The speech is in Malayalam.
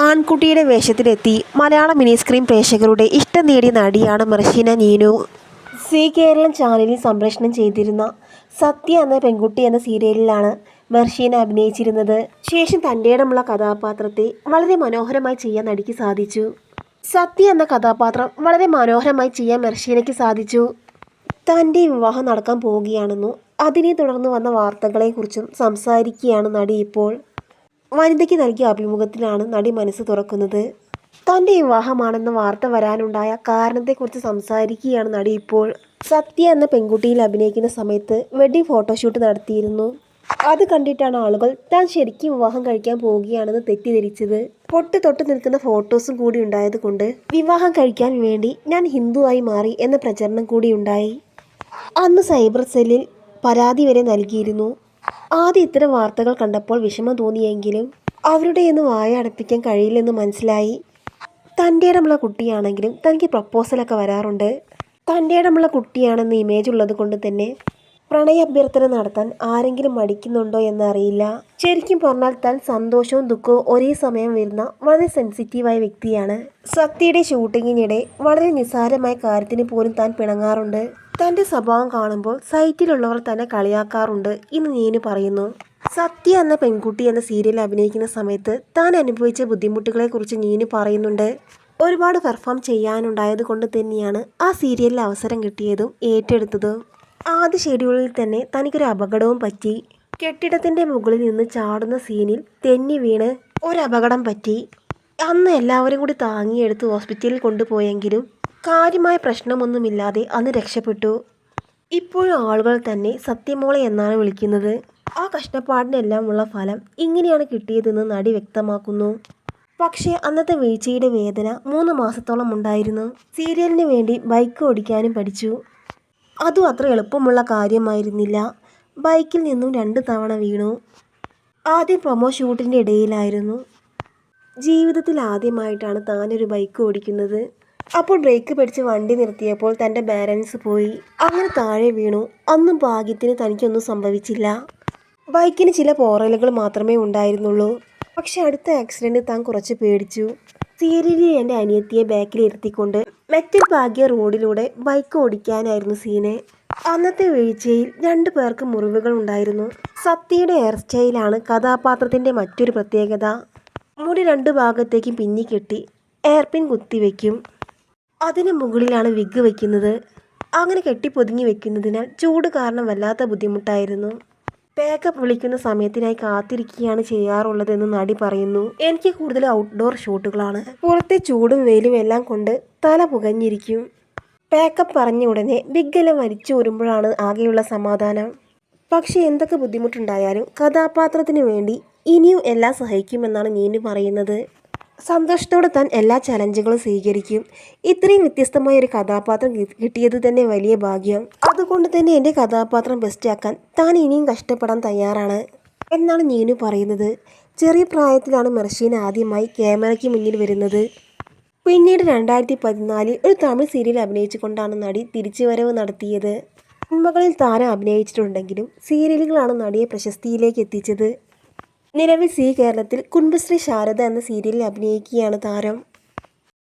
ആൺകുട്ടിയുടെ വേഷത്തിലെത്തി മലയാള മിനി സ്ക്രീൻ പ്രേക്ഷകരുടെ ഇഷ്ടം നേടിയ നടിയാണ് മെർഷിന നീനു. സി കേരളം ചാനലിൽ സംപ്രേഷണം ചെയ്തിരുന്ന സത്യ എന്ന പെൺകുട്ടി എന്ന സീരിയലിലാണ് മെർഷിന അഭിനയിച്ചിരുന്നത്. ശേഷം തൻ്റെയിടമുള്ള കഥാപാത്രത്തെ വളരെ മനോഹരമായി ചെയ്യാൻ നടിക്ക് സാധിച്ചു. സത്യ എന്ന കഥാപാത്രം വളരെ മനോഹരമായി ചെയ്യാൻ മെർഷിനയ്ക്ക് സാധിച്ചു. തൻ്റെ വിവാഹം നടക്കാൻ പോവുകയാണെന്നും അതിനെ തുടർന്ന് വന്ന വാർത്തകളെക്കുറിച്ചും സംസാരിക്കുകയാണ് നടി ഇപ്പോൾ. വനിതയ്ക്ക് നൽകിയ അഭിമുഖത്തിലാണ് നടി മനസ്സ് തുറക്കുന്നത്. തൻ്റെ വിവാഹമാണെന്ന വാർത്ത വരാനുണ്ടായ കാരണത്തെക്കുറിച്ച് സംസാരിക്കുകയാണ് നടി ഇപ്പോൾ. സത്യ എന്ന പെൺകുട്ടിയിൽ അഭിനയിക്കുന്ന സമയത്ത് വെഡ്ഡിംഗ് ഫോട്ടോഷൂട്ട് നടത്തിയിരുന്നു. അത് കണ്ടിട്ടാണ് ആളുകൾ താൻ ശരിക്കും വിവാഹം കഴിക്കാൻ പോവുകയാണെന്ന് തെറ്റിദ്ധരിച്ചത്. പൊട്ട് തൊട്ട് നിൽക്കുന്ന ഫോട്ടോസും കൂടി ഉണ്ടായത് കൊണ്ട് വിവാഹം കഴിക്കാൻ വേണ്ടി ഞാൻ ഹിന്ദുവായി മാറി എന്ന പ്രചരണം കൂടി ഉണ്ടായി. അന്ന് സൈബർ സെല്ലിൽ പരാതി വരെ നൽകിയിരുന്നു. ആദ്യം ഇത്തരം വാർത്തകൾ കണ്ടപ്പോൾ വിഷമം തോന്നിയെങ്കിലും അവരുടെയൊന്നും വായ അടപ്പിക്കാൻ കഴിയില്ലെന്ന് മനസ്സിലായി. തൻ്റെ ഇടമുള്ള കുട്ടിയാണെങ്കിലും തനിക്ക് പ്രപ്പോസലൊക്കെ വരാറുണ്ട്. തൻ്റെ ഇടമുള്ള കുട്ടിയാണെന്ന ഇമേജ് ഉള്ളത് കൊണ്ട് തന്നെ പ്രണയ അഭ്യർത്ഥന നടത്താൻ ആരെങ്കിലും മടിക്കുന്നുണ്ടോ എന്നറിയില്ല. ശരിക്കും പറഞ്ഞാൽ താൻ സന്തോഷവും ദുഃഖവും ഒരേ സമയം വരുന്ന വളരെ സെൻസിറ്റീവായ വ്യക്തിയാണ്. സത്യയുടെ ഷൂട്ടിങ്ങിനിടെ വളരെ നിസ്സാരമായ കാര്യത്തിന് പോലും താൻ പിണങ്ങാറുണ്ട്. തൻ്റെ സ്വഭാവം കാണുമ്പോൾ സൈറ്റിലുള്ളവർ തന്നെ കളിയാക്കാറുണ്ട് എന്ന് നീനു പറയുന്നു. സത്യ എന്ന പെൺകുട്ടി എന്ന സീരിയലിൽ അഭിനയിക്കുന്ന സമയത്ത് താൻ അനുഭവിച്ച ബുദ്ധിമുട്ടുകളെക്കുറിച്ച് നീനു പറയുന്നുണ്ട്. ഒരുപാട് പെർഫോം ചെയ്യാനുണ്ടായത് കൊണ്ട് തന്നെയാണ് ആ സീരിയലിൽ അവസരം കിട്ടിയതും ഏറ്റെടുത്തതും. ആദ്യ ഷെഡ്യൂളിൽ തന്നെ തനിക്കൊരു അപകടവും പറ്റി. കെട്ടിടത്തിൻ്റെ മുകളിൽ നിന്ന് ചാടുന്ന സീനിൽ തെന്നി വീണ് ഒരു അപകടം പറ്റി. അന്ന് എല്ലാവരും കൂടി താങ്ങിയെടുത്ത് ഹോസ്പിറ്റലിൽ കൊണ്ടുപോയെങ്കിലും കാര്യമായ പ്രശ്നമൊന്നുമില്ലാതെ അന്ന് രക്ഷപ്പെട്ടു. ഇപ്പോഴും ആളുകൾ തന്നെ സത്യമോളെ എന്നാണ് വിളിക്കുന്നത്. ആ കഷ്ടപ്പാടിനെല്ലാമുള്ള ഫലം ഇങ്ങനെയാണ് കിട്ടിയതെന്ന് നടി വ്യക്തമാക്കുന്നു. പക്ഷേ അന്നത്തെ വീഴ്ചയുടെ വേദന 3 മാസത്തോളം ഉണ്ടായിരുന്നു. സീരിയലിന് വേണ്ടി ബൈക്ക് ഓടിക്കാനും പഠിച്ചു. അതും അത്ര എളുപ്പമുള്ള കാര്യമായിരുന്നില്ല. ബൈക്കിൽ നിന്നും 2 തവണ വീണു. ആദ്യം പ്രൊമോ ഷൂട്ടിൻ്റെ ഇടയിലായിരുന്നു. ജീവിതത്തിൽ ആദ്യമായിട്ടാണ് താനൊരു ബൈക്ക് ഓടിക്കുന്നത്. അപ്പോൾ ബ്രേക്ക് പിടിച്ച് വണ്ടി നിർത്തിയപ്പോൾ തൻ്റെ ബാലൻസ് പോയി. അങ്ങനെ താഴെ വീണു. അന്നും ഭാഗ്യത്തിന് തനിക്കൊന്നും സംഭവിച്ചില്ല. ബൈക്കിന് ചില പോറലുകൾ മാത്രമേ ഉണ്ടായിരുന്നുള്ളൂ. പക്ഷെ അടുത്ത ആക്സിഡൻറ്റ് താൻ കുറച്ച് പേടിച്ചു. സീരിയലിൽ എൻ്റെ അനിയത്തിയെ ബാക്കിൽ ഇരുത്തിക്കൊണ്ട് മെറ്റൽ ഭാഗ്യ റോഡിലൂടെ ബൈക്ക് ഓടിക്കാനായിരുന്നു സീന്. അന്നത്തെ വീഴ്ചയിൽ 2 പേർക്ക് മുറിവുകൾ ഉണ്ടായിരുന്നു. സത്യയുടെ ഹെയർ സ്റ്റൈലാണ് കഥാപാത്രത്തിൻ്റെ മറ്റൊരു പ്രത്യേകത. മുടി 2 ഭാഗത്തേക്കും പിന്നിക്കെട്ടി എയർപിൻ കുത്തിവെക്കും. അതിന് മുകളിലാണ് വിഗ് വയ്ക്കുന്നത്. അങ്ങനെ കെട്ടിപ്പൊതുങ്ങി വെക്കുന്നതിനാൽ ചൂട് കാരണം വല്ലാത്ത ബുദ്ധിമുട്ടായിരുന്നു. പേക്കപ്പ് വിളിക്കുന്ന സമയത്തിനായി കാത്തിരിക്കുകയാണ് ചെയ്യാറുള്ളതെന്ന് നടി പറയുന്നു. എനിക്ക് കൂടുതൽ ഔട്ട്ഡോർ ഷൂട്ടുകളാണ്. പുറത്തെ ചൂടും വെയിലും എല്ലാം കൊണ്ട് തല പുകഞ്ഞിരിക്കും. പേക്കപ്പ് പറഞ്ഞ ഉടനെ വിഗ്ഗെല്ലാം വലിച്ചു ഊരുമ്പോഴാണ് ആകെയുള്ള സമാധാനം. പക്ഷേ എന്തൊക്കെ ബുദ്ധിമുട്ടുണ്ടായാലും കഥാപാത്രത്തിന് വേണ്ടി ഇനിയും എല്ലാം സഹിക്കുമെന്നാണ് നീനു പറയുന്നത്. സന്തോഷത്തോടെ താൻ എല്ലാ ചലഞ്ചുകളും സ്വീകരിക്കും. ഇത്രയും വ്യത്യസ്തമായ ഒരു കഥാപാത്രം കിട്ടിയത് തന്നെ വലിയ ഭാഗ്യം. അതുകൊണ്ട് തന്നെ എൻ്റെ കഥാപാത്രം ബെസ്റ്റാക്കാൻ താൻ ഇനിയും കഷ്ടപ്പെടാൻ തയ്യാറാണ് എന്നാണ് നീനു പറയുന്നത്. ചെറിയ പ്രായത്തിലാണ് മെർഷിന ആദ്യമായി ക്യാമറയ്ക്ക് മുന്നിൽ വരുന്നത്. പിന്നീട് 2014 ഒരു തമിഴ് സീരിയൽ അഭിനയിച്ചുകൊണ്ടാണ് നടി തിരിച്ചുവരവ് നടത്തിയത്. സിനിമകളിൽ താരം അഭിനയിച്ചിട്ടുണ്ടെങ്കിലും സീരിയലുകളാണ് നടിയെ പ്രശസ്തിയിലേക്ക് എത്തിച്ചത്. നിലവിൽ സി കേരളത്തിൽ കുടുംബശ്രീ ശാരദ എന്ന സീരിയലിൽ അഭിനയിക്കുകയാണ് താരം.